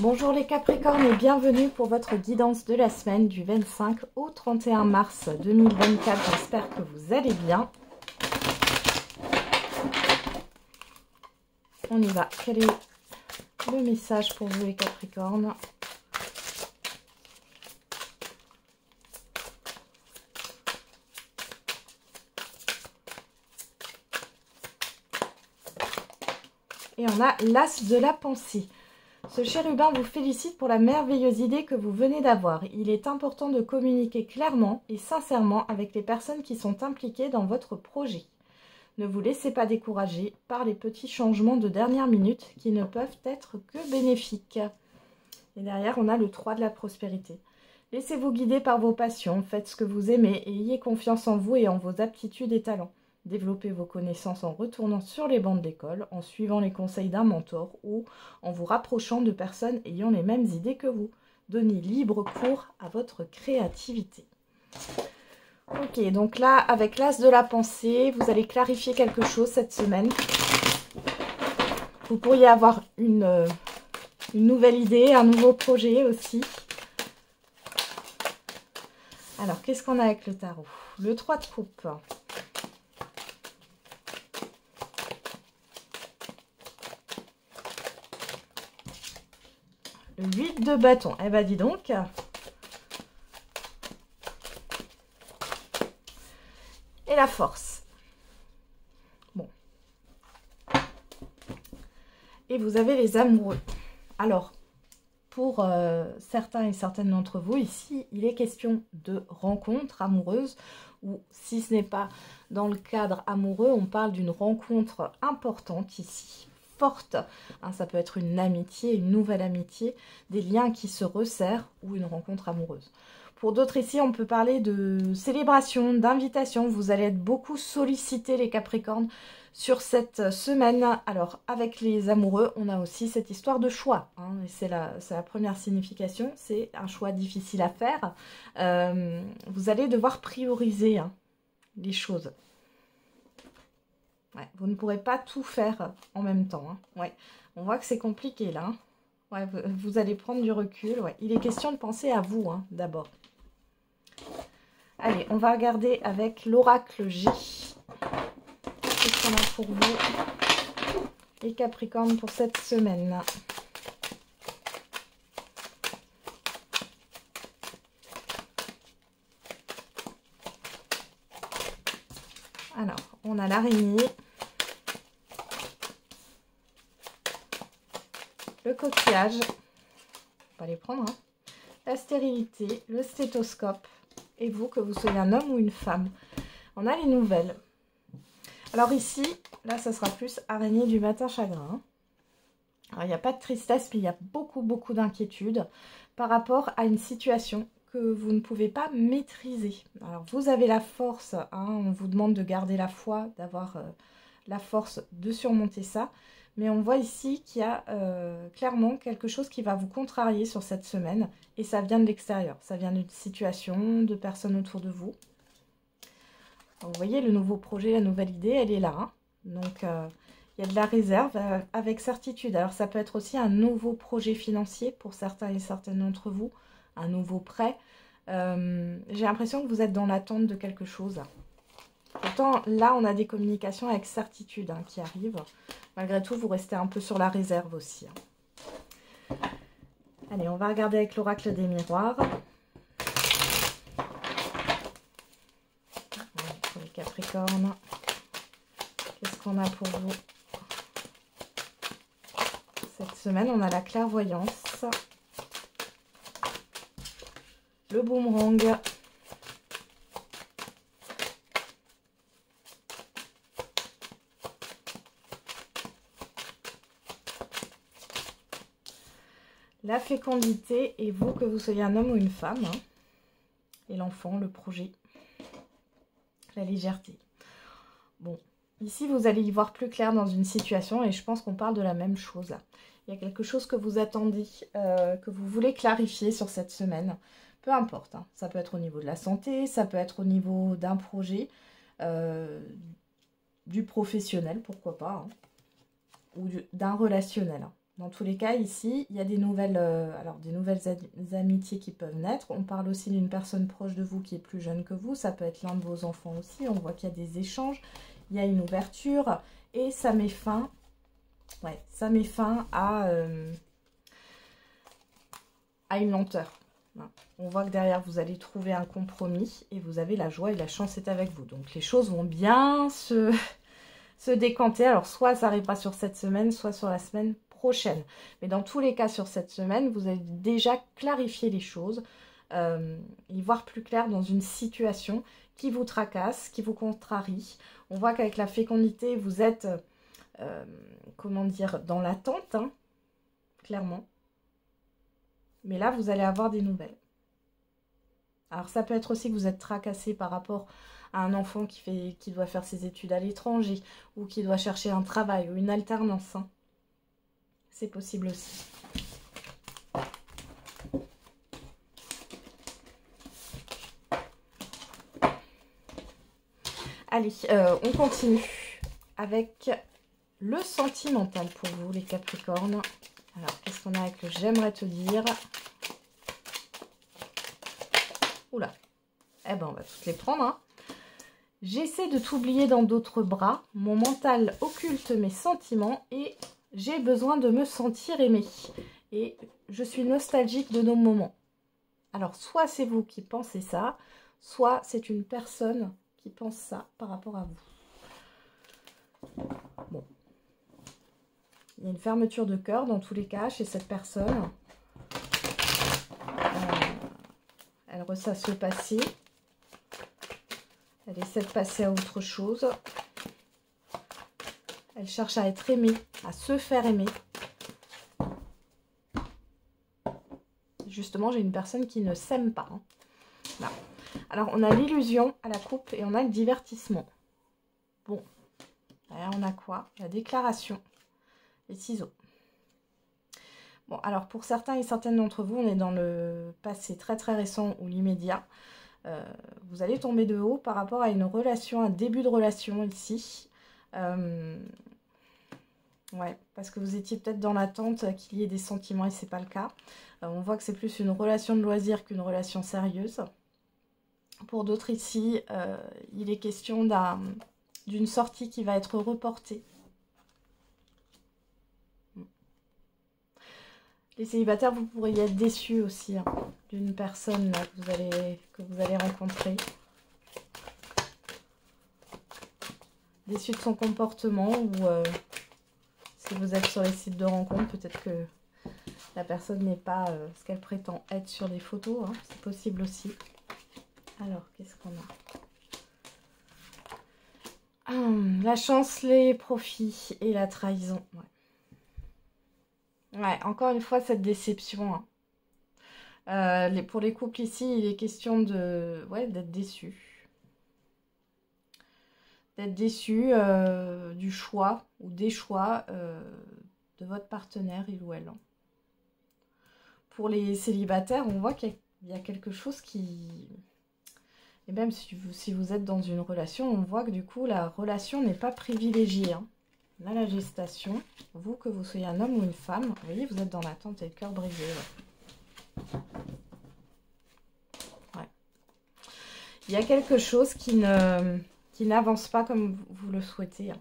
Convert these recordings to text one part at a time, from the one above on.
Bonjour les Capricornes et bienvenue pour votre guidance de la semaine du 25 au 31 mars 2024. J'espère que vous allez bien. On y va. Quel est le message pour vous les Capricornes? Et on a l'As de la pensée. Ce chérubin vous félicite pour la merveilleuse idée que vous venez d'avoir. Il est important de communiquer clairement et sincèrement avec les personnes qui sont impliquées dans votre projet. Ne vous laissez pas décourager par les petits changements de dernière minute qui ne peuvent être que bénéfiques. Et derrière, on a le 3 de la prospérité. Laissez-vous guider par vos passions, faites ce que vous aimez et ayez confiance en vous et en vos aptitudes et talents. Développez vos connaissances en retournant sur les bancs de l'école, en suivant les conseils d'un mentor ou en vous rapprochant de personnes ayant les mêmes idées que vous. Donnez libre cours à votre créativité. Ok, donc là, avec l'As de la pensée, vous allez clarifier quelque chose cette semaine. Vous pourriez avoir une nouvelle idée, un nouveau projet aussi. Alors, qu'est-ce qu'on a avec le tarot? Le 3 de coupe. Le 8 de bâton. Eh ben, dis donc. Et la force. Bon. Et vous avez les amoureux. Alors, pour certains et certaines d'entre vous, ici, il est question de rencontres amoureuses. Ou si ce n'est pas dans le cadre amoureux, on parle d'une rencontre importante ici. Forte, hein, ça peut être une amitié, une nouvelle amitié, des liens qui se resserrent ou une rencontre amoureuse. Pour d'autres ici, on peut parler de célébration, d'invitation. Vous allez être beaucoup sollicités les Capricornes sur cette semaine. Alors avec les amoureux, on a aussi cette histoire de choix, hein, et c'est la première signification, c'est un choix difficile à faire. Vous allez devoir prioriser, hein, les choses. Ouais, vous ne pourrez pas tout faire en même temps. Hein. Ouais, on voit que c'est compliqué là. Hein. Ouais, vous allez prendre du recul. Ouais. Il est question de penser à vous, hein, d'abord. Allez, on va regarder avec l'oracle J. Qu'est-ce qu'on a pour vous, les Capricornes, pour cette semaine? Alors, on a l'araignée. Le coquillage, on va les prendre, hein. La stérilité, le stéthoscope, et vous, que vous soyez un homme ou une femme. On a les nouvelles. Alors ici, là, ça sera plus araignée du matin chagrin. Alors, il n'y a pas de tristesse, mais il y a beaucoup d'inquiétude par rapport à une situation que vous ne pouvez pas maîtriser. Alors, vous avez la force, hein, on vous demande de garder la foi, d'avoir la force de surmonter ça. Mais on voit ici qu'il y a clairement quelque chose qui va vous contrarier sur cette semaine. Et ça vient de l'extérieur. Ça vient d'une situation, de personnes autour de vous. Alors, vous voyez, le nouveau projet, la nouvelle idée, elle est là. Hein. Donc, il y a de la réserve avec certitude. Alors, ça peut être aussi un nouveau projet financier pour certains et certaines d'entre vous. Un nouveau prêt. J'ai l'impression que vous êtes dans l'attente de quelque chose. Pourtant, là, on a des communications avec certitude, hein, qui arrivent. Malgré tout, vous restez un peu sur la réserve aussi. Hein. Allez, on va regarder avec l'oracle des miroirs. Pour les Capricornes, qu'est-ce qu'on a pour vous cette semaine? On a la clairvoyance, le boomerang, la fécondité, et vous, que vous soyez un homme ou une femme, hein, et l'enfant, le projet, la légèreté. Bon, ici, vous allez y voir plus clair dans une situation, et je pense qu'on parle de la même chose. Il y a quelque chose que vous attendez, que vous voulez clarifier sur cette semaine. Peu importe, hein. Ça peut être au niveau de la santé, ça peut être au niveau d'un projet, du professionnel, pourquoi pas, hein, ou d'un relationnel. Hein. Dans tous les cas, ici, il y a des nouvelles, des nouvelles amitiés qui peuvent naître. On parle aussi d'une personne proche de vous qui est plus jeune que vous. Ça peut être l'un de vos enfants aussi. On voit qu'il y a des échanges, il y a une ouverture. Et ça met fin, ça met fin à une lenteur. On voit que derrière, vous allez trouver un compromis et vous avez la joie et la chance est avec vous. Donc, les choses vont bien se décanter. Alors, soit ça arrivera sur cette semaine, soit sur la semaine prochaine. Mais dans tous les cas, sur cette semaine, vous avez déjà clarifié les choses, y voir plus clair dans une situation qui vous tracasse, qui vous contrarie. On voit qu'avec la fécondité, vous êtes, comment dire, dans l'attente, hein, clairement. Mais là, vous allez avoir des nouvelles. Alors, ça peut être aussi que vous êtes tracassé par rapport à un enfant qui doit faire ses études à l'étranger ou qui doit chercher un travail ou une alternance, hein. C'est possible aussi. Allez, on continue avec le sentimental pour vous, les Capricornes. Alors, qu'est-ce qu'on a avec le j'aimerais te dire? Oula. Eh ben, on va toutes les prendre, hein. J'essaie de t'oublier dans d'autres bras. Mon mental occulte mes sentiments et j'ai besoin de me sentir aimée. Et je suis nostalgique de nos moments. Alors, soit c'est vous qui pensez ça, soit c'est une personne qui pense ça par rapport à vous. Bon. Il y a une fermeture de cœur dans tous les cas chez cette personne. Elle ressasse le passé. Elle essaie de passer à autre chose. Elle cherche à être aimée, à se faire aimer. Justement, j'ai une personne qui ne s'aime pas, hein. Là. Alors, on a l'illusion à la coupe et on a le divertissement. Bon. Là, on a quoi? La déclaration. Les ciseaux. Bon, alors pour certains et certaines d'entre vous, on est dans le passé très très récent ou l'immédiat. Vous allez tomber de haut par rapport à une relation, un début de relation ici. Ouais, parce que vous étiez peut-être dans l'attente qu'il y ait des sentiments et c'est pas le cas. On voit que c'est plus une relation de loisir qu'une relation sérieuse. Pour d'autres ici, il est question d'une sortie qui va être reportée. Les célibataires, vous pourriez être déçus aussi, hein, d'une personne là, que vous allez rencontrer. Déçus de son comportement ou si vous êtes sur les sites de rencontres, peut-être que la personne n'est pas ce qu'elle prétend être sur des photos, hein, c'est possible aussi. Alors, qu'est-ce qu'on a? La chance, les profits et la trahison. Ouais, encore une fois, cette déception, hein. Pour les couples ici, il est question d'être déçu. D'être déçu du choix ou des choix de votre partenaire, il ou elle. Pour les célibataires, on voit qu'il y a quelque chose qui... Et même si vous êtes dans une relation, on voit que du coup, la relation n'est pas privilégiée, hein. On a la gestation. Vous, que vous soyez un homme ou une femme, vous voyez, vous êtes dans l'attente et le cœur brisé. Ouais. Il y a quelque chose qui n'avance pas comme vous le souhaitez, hein.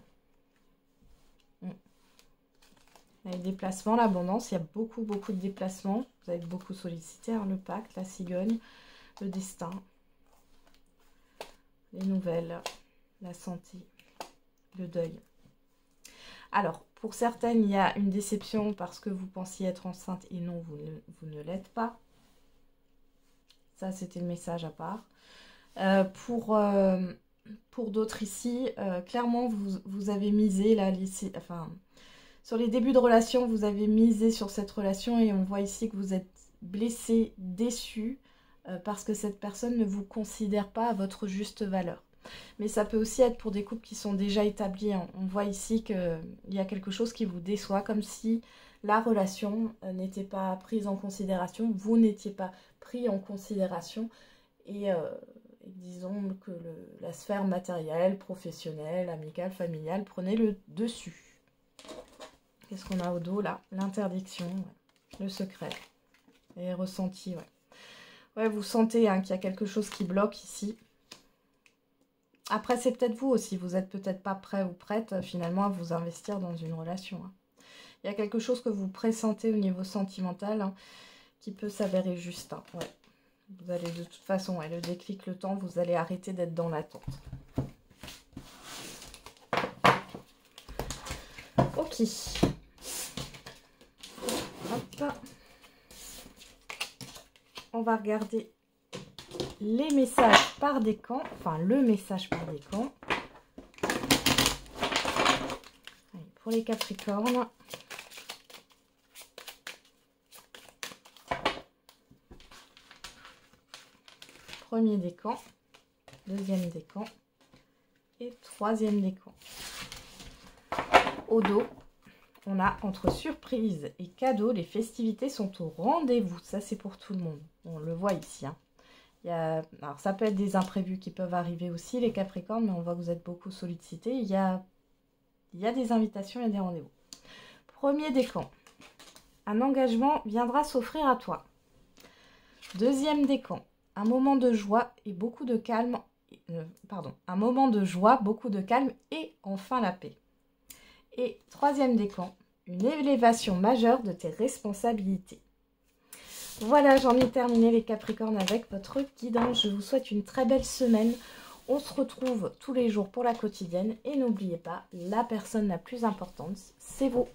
Les déplacements, l'abondance, il y a beaucoup de déplacements. Vous avez beaucoup sollicité, hein, le pacte, la cigogne, le destin, les nouvelles, la santé, le deuil. Alors, pour certaines, il y a une déception parce que vous pensiez être enceinte et non, vous ne l'êtes pas. Ça, c'était le message à part. Pour d'autres ici, clairement, vous avez misé, là, sur les débuts de relation, vous avez misé sur cette relation et on voit ici que vous êtes blessé, déçu, parce que cette personne ne vous considère pas à votre juste valeur. Mais ça peut aussi être pour des couples qui sont déjà établis. On voit ici qu'il y a quelque chose qui vous déçoit, comme si la relation n'était pas prise en considération, vous n'étiez pas pris en considération. Et disons que la sphère matérielle, professionnelle, amicale, familiale prenait le dessus. Qu'est-ce qu'on a au dos là? L'interdiction, ouais. Le secret. Et ressenti, ouais. Ouais, vous sentez hein, qu'il y a quelque chose qui bloque ici. Après, c'est peut-être vous aussi. Vous n'êtes peut-être pas prêt ou prête finalement à vous investir dans une relation. Hein. Il y a quelque chose que vous pressentez au niveau sentimental hein, qui peut s'avérer juste. Hein. Ouais. Vous allez de toute façon, ouais, le déclic, le temps, vous allez arrêter d'être dans l'attente. Ok. Hop. On va regarder les messages par décan. Enfin, le message par décan. Allez, pour les Capricornes. Premier décan. Deuxième décan. Et troisième décan. Au dos, on a entre surprise et cadeau, les festivités sont au rendez-vous. Ça, c'est pour tout le monde. On le voit ici. Hein. Alors, ça peut être des imprévus qui peuvent arriver aussi, les Capricornes, mais on voit que vous êtes beaucoup sollicités. Il y a des invitations, il y a des rendez-vous. Premier décan. Un engagement viendra s'offrir à toi. Deuxième décan. Un moment de joie et beaucoup de calme. Un moment de joie, beaucoup de calme et enfin la paix. Et troisième décan, une élévation majeure de tes responsabilités. Voilà, j'en ai terminé les Capricornes avec votre guidance. Je vous souhaite une très belle semaine. On se retrouve tous les jours pour la quotidienne. Et n'oubliez pas, la personne la plus importante, c'est vous.